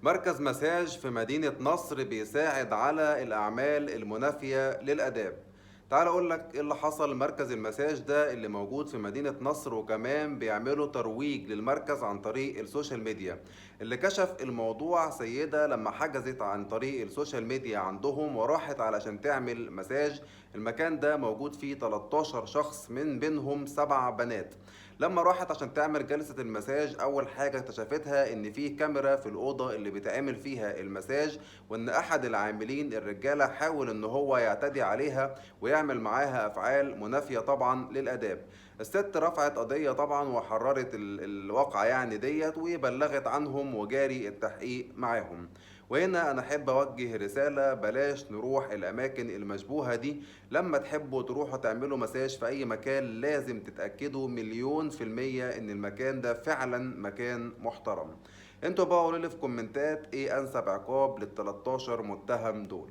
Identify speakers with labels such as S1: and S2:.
S1: مركز مساج في مدينة نصر بيساعد على الأعمال المنافية للآداب. تعال أقول لك إيه اللي حصل. مركز المساج ده اللي موجود في مدينة نصر، وكمان بيعملوا ترويج للمركز عن طريق السوشيال ميديا. اللي كشف الموضوع سيدة لما حجزت عن طريق السوشيال ميديا عندهم وراحت علشان تعمل مساج. المكان ده موجود فيه 13 شخص من بينهم 7 بنات. لما راحت عشان تعمل جلسة المساج، أول حاجة اكتشفتها إن فيه كاميرا في الأوضة اللي بيتعمل فيها المساج، وإن أحد العاملين الرجالة حاول إن هو يعتدي عليها ويعمل معاها أفعال منافية طبعا للآداب. الست رفعت قضية طبعا وحررت الواقعة يعني ديت، وبلغت عنهم وجاري التحقيق معاهم. وهنا أنا أحب أوجه رسالة: بلاش نروح الأماكن المشبوهة دي. لما تحبوا تروحوا تعملوا مساج في أي مكان لازم تتأكدوا مليون في المية إن المكان ده فعلا مكان محترم. انتوا بقى قولوا لي في كومنتات ايه أنسب عقاب لل 13 متهم دول.